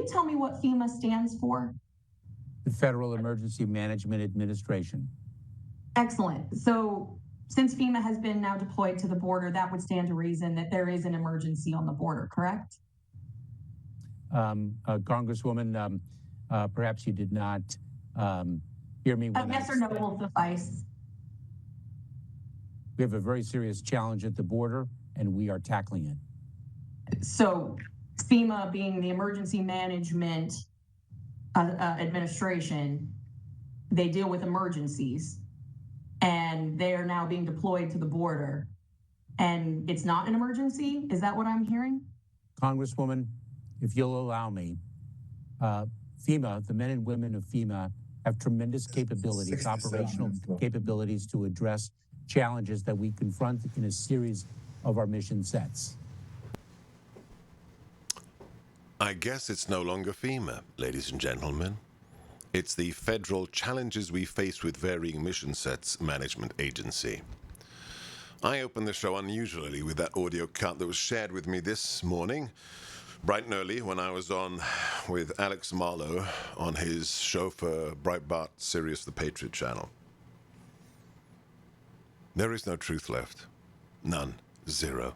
you tell me what FEMA stands for? The Federal Emergency Management Administration. Excellent. So since FEMA has been now deployed to the border, that would stand to reason that there is an emergency on the border, correct? Congresswoman, perhaps you did not hear me when yes or no will suffice. We have a very serious challenge at the border, and we are tackling it. So FEMA being the Emergency Management Administration, they deal with emergencies, and they are now being deployed to the border. And it's not an emergency? Is that what I'm hearing? Congresswoman, if you'll allow me, FEMA, the men and women of FEMA, have tremendous capabilities, operational capabilities to address challenges that we confront in a series of our mission sets. I guess it's no longer FEMA, ladies and gentlemen. It's the Federal Challenges We Face with Varying Mission Sets Management Agency. I opened the show unusually with that audio cut that was shared with me this morning, bright and early, when I was on with Alex Marlowe on his show for Breitbart Sirius The Patriot channel. There is no truth left. None. Zero.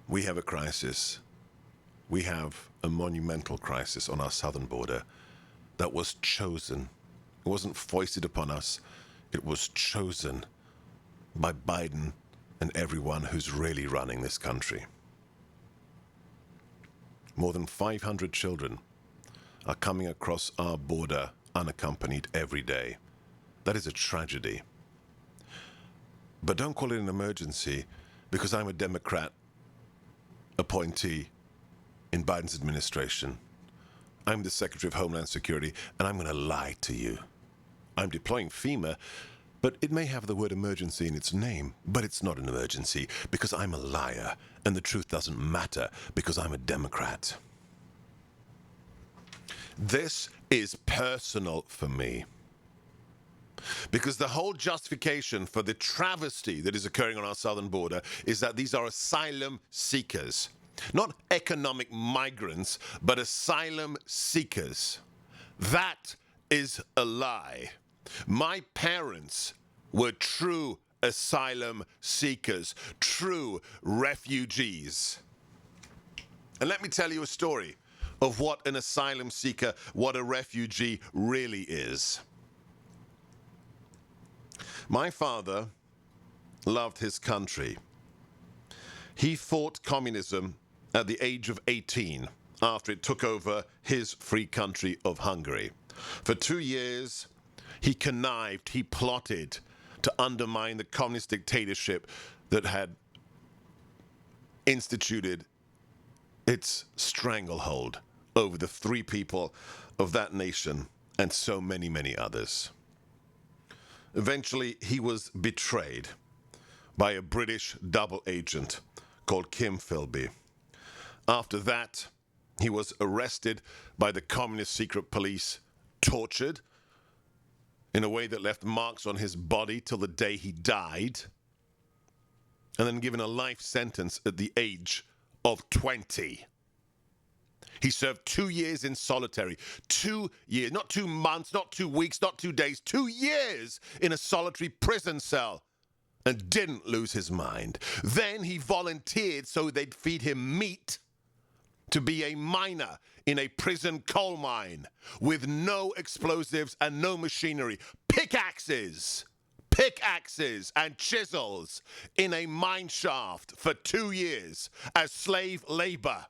We have a crisis. We have a monumental crisis on our southern border that was chosen. It wasn't foisted upon us. It was chosen by Biden and everyone who's really running this country. More than 500 children are coming across our border unaccompanied every day. That is a tragedy. But don't call it an emergency, because I'm a Democrat appointee in Biden's administration. I'm the Secretary of Homeland Security, and I'm going to lie to you. I'm deploying FEMA, but it may have the word emergency in its name, but it's not an emergency because I'm a liar, and the truth doesn't matter because I'm a Democrat. This is personal for me, because the whole justification for the travesty that is occurring on our southern border is that these are asylum seekers. Not economic migrants, but asylum seekers. That is a lie. My parents were true asylum seekers, true refugees. And let me tell you a story of what an asylum seeker, what a refugee really is. My father loved his country. He fought communism at the age of 18 after it took over his free country of Hungary. For 2 years, he connived, he plotted to undermine the communist dictatorship that had instituted its stranglehold over the free people of that nation and so many, many others. Eventually, he was betrayed by a British double agent called Kim Philby. After that, he was arrested by the communist secret police, tortured in a way that left marks on his body till the day he died, and then given a life sentence at the age of 20. He served 2 years in solitary. 2 years, not 2 months, not 2 weeks, not 2 days, 2 years in a solitary prison cell, and didn't lose his mind. Then he volunteered so they'd feed him meat to be a miner in a prison coal mine with no explosives and no machinery. Pickaxes and chisels in a mine shaft for 2 years as slave labor.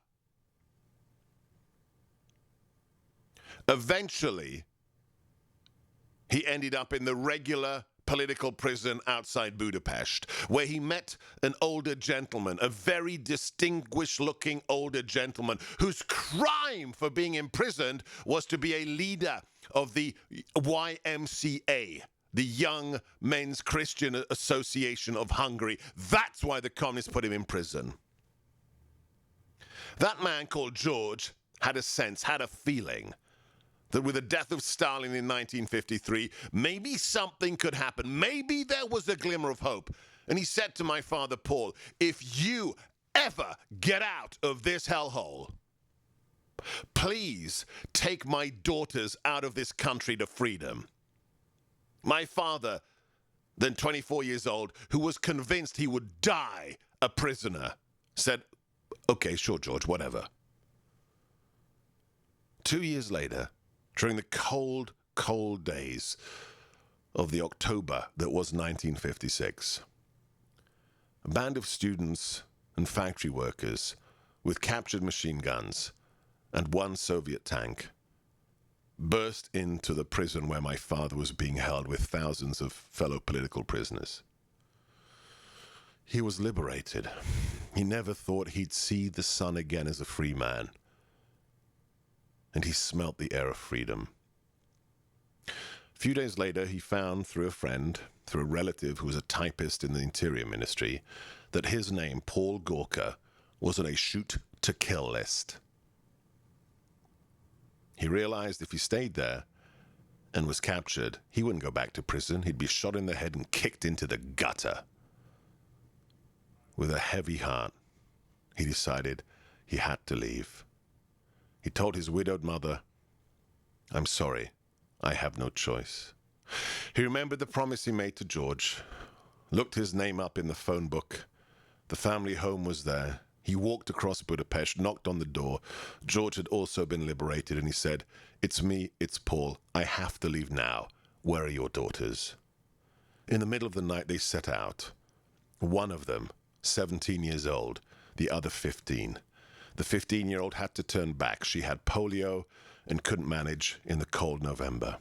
Eventually, he ended up in the regular political prison outside Budapest, where he met an older gentleman, a very distinguished-looking older gentleman, whose crime for being imprisoned was to be a leader of the YMCA, the Young Men's Christian Association of Hungary. That's why the communists put him in prison. That man called George had a sense, had a feeling that with the death of Stalin in 1953, maybe something could happen. Maybe there was a glimmer of hope. And he said to my father, Paul, if you ever get out of this hellhole, Please take my daughters out of this country to freedom. My father, then 24 years old, who was convinced he would die a prisoner, said, okay, sure, George, whatever. 2 years later, during the cold, cold days of the October that was 1956, a band of students and factory workers with captured machine guns and one Soviet tank burst into the prison where my father was being held with thousands of fellow political prisoners. He was liberated. He never thought he'd see the sun again as a free man. And he smelt the air of freedom. A few days later, he found through a friend, through a relative who was a typist in the Interior Ministry, that his name, Paul Gorka, was on a shoot-to-kill list. He realized if he stayed there and was captured, he wouldn't go back to prison. He'd be shot in the head and kicked into the gutter. With a heavy heart, he decided he had to leave. He told his widowed mother, "I'm sorry, I have no choice." He remembered the promise he made to George, looked his name up in the phone book. The family home was there. He walked across Budapest, knocked on the door. George had also been liberated, and he said, "It's me, it's Paul. I have to leave now. Where are your daughters?" In the middle of the night, they set out. One of them, 17 years old, the other 15. The 15-year-old had to turn back. She had polio and couldn't manage in the cold November.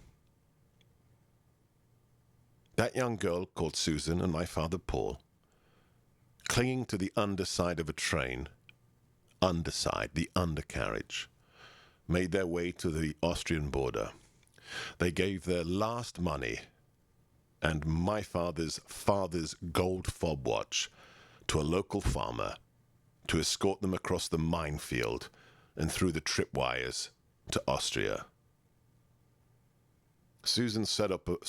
That young girl, called Susan, and my father, Paul, clinging to the underside of a train, the undercarriage, made their way to the Austrian border. They gave their last money and my father's gold fob watch to a local farmer to escort them across the minefield and through the tripwires to Austria. Susan set off a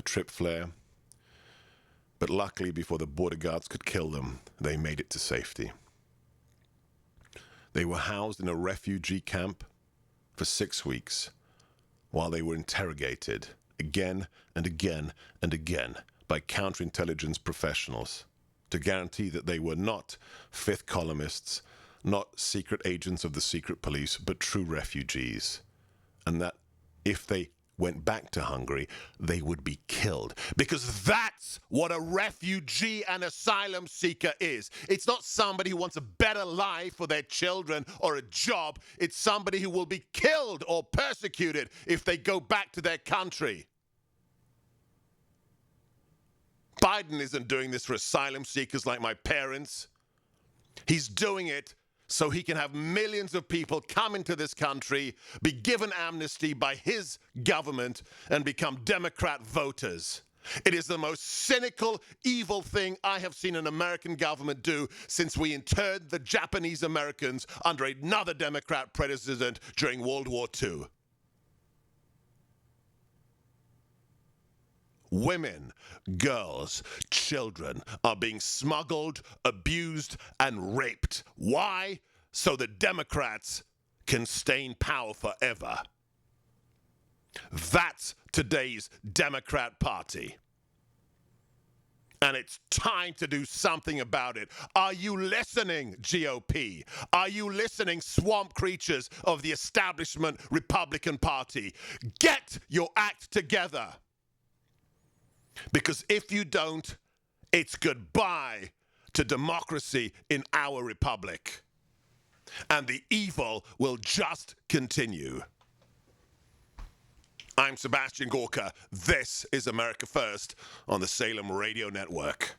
trip flare, but luckily before the border guards could kill them, they made it to safety. They were housed in a refugee camp for 6 weeks while they were interrogated again and again and again by counterintelligence professionals to guarantee that they were not fifth columnists, not secret agents of the secret police, but true refugees. And that if they went back to Hungary, they would be killed. Because that's what a refugee and asylum seeker is. It's not somebody who wants a better life for their children or a job. It's somebody who will be killed or persecuted if they go back to their country. Biden isn't doing this for asylum seekers like my parents. He's doing it so he can have millions of people come into this country, be given amnesty by his government, and become Democrat voters. It is the most cynical, evil thing I have seen an American government do since we interned the Japanese Americans under another Democrat president during World War II. Women, girls, children are being smuggled, abused, and raped. Why? So the Democrats can stay in power forever. That's today's Democrat Party. And it's time to do something about it. Are you listening, GOP? Are you listening, swamp creatures of the establishment Republican Party? Get your act together. Because if you don't, it's goodbye to democracy in our republic. And the evil will just continue. I'm Sebastian Gorka. This is America First on the Salem Radio Network.